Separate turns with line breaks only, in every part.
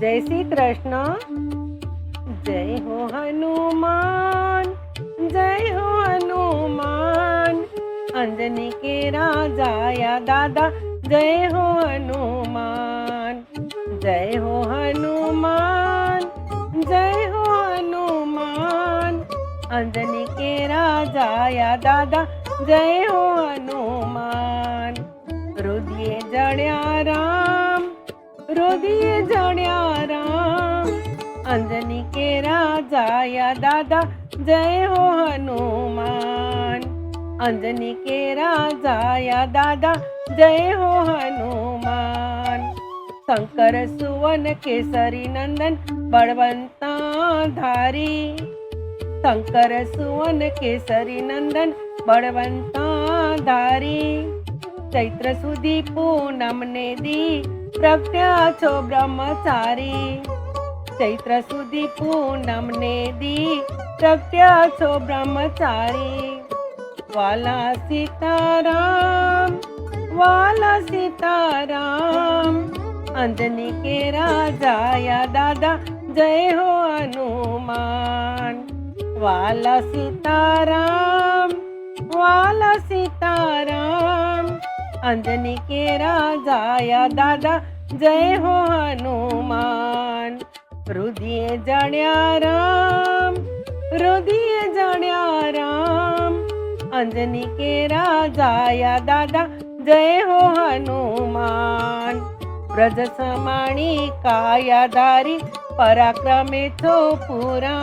जय श्री कृष्ण। जय हो हनुमान, जय हो हनुमान, अंजनी के राजा या दादा, जय हो हनुमान। जय हो हनुमान, जय हो हनुमान, अंजनी के राजा या दादा, जय हो हनुमान। रुदिए जड़्या राम, रुदिए जड़्या राम, अंजनी के राजा या दादा, जय हो हनुमान। अंजनी के राजा या दादा, जय हो हनुमान। शंकर सुवन केसरी नंदन बलवंता धारी, शंकर सुवन केसरी नंदन बलवंता धारी। चैत्र सुदी पूनम ने दी प्रगट्या छो ब्रह्मचारी, चैत्र सुदी पूनम ने दी प्रगट्या छो ब्रह्मचारी। वाला सीताराम, वाला सीताराम, अंजनी के राजा या दादा, जय हो हनुमान। वाला सीताराम, वाला सीताराम, अंजनी के राजा या दादा, जय हो हनुमान। रुदिए जड़्या राम, रुदिए जड़्या राम, अंजनी के राजा या दादा, जय हो हनुमान। ब्रज समाणी कायाधारी पराक्रमे छो पूरा,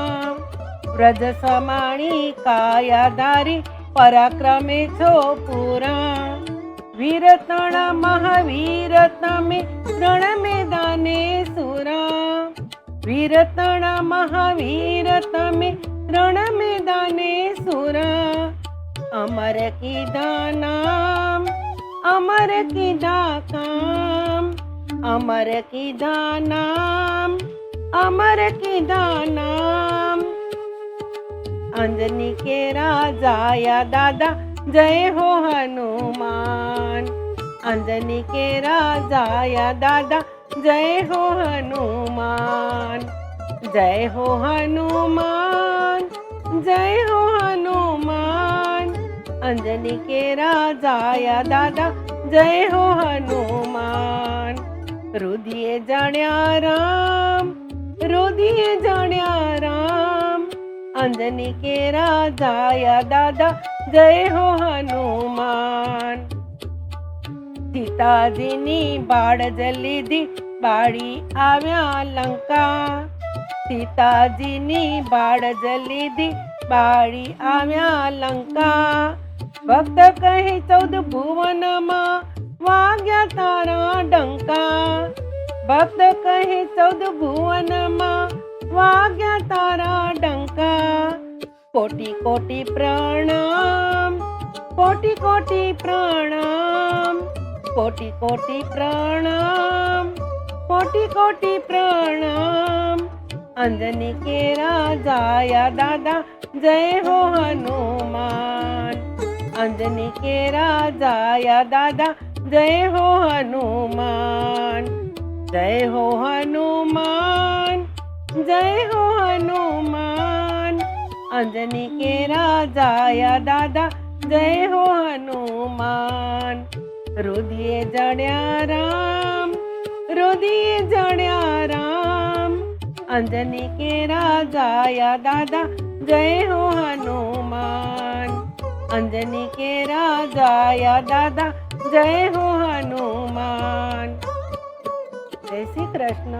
ब्रज समाणी कायाधारी पराक्रमे छो पूरा। वीरतण महावीर तमे रण मैदाने सुरा, वीरतण महावीर तमे रण मैदाने सुरा। अमर कीधा नाम, अमर कीधा काम, अमर कीधा नाम, अमर कीधा नाम। अंजनी के राजा या दादा, जय हो हनुमान। अंजनी के राजा या दादा, जय हो हनुमान। जय हो हनुमान, जय हो हनुमान, अंजनी के राजा या दादा, जय हो हनुमान। रुदिए जड़्या राम, रुदिए जड़्या राम, अंजनी के राजा या दादा, जय हो हनुमान। सीताजीनी बाळ जलीधी बाळी आव्या लंका, सीताजीनी बाळ जलीधी बाळी आव्या लंका। भक्त कहे 14 भुवन मां वाग्या तारा डंका, भक्त कहे 14 भुवन मां वाग्या तारा डंका। कोटि कोटि प्रणाम, कोटि कोटि प्रणाम, कोटि कोटि प्रणाम, कोटि कोटि प्रणाम। अंजनी के राजा या दादा, जय हो हनुमान। अंजनी के राजा या दादा, जय हो हनुमान। जय हो हनुमान, जय हो हनुमान, अंजनी के राजा या दादा, जय हो हनुमान। रुदिए जड़्या राम, रुदिए जड़्या राम, अंजनी के राजा या दादा, जय हो हनुमान। अंजनी के राजा या दादा, जय हो हनुमान। जय श्री कृष्ण।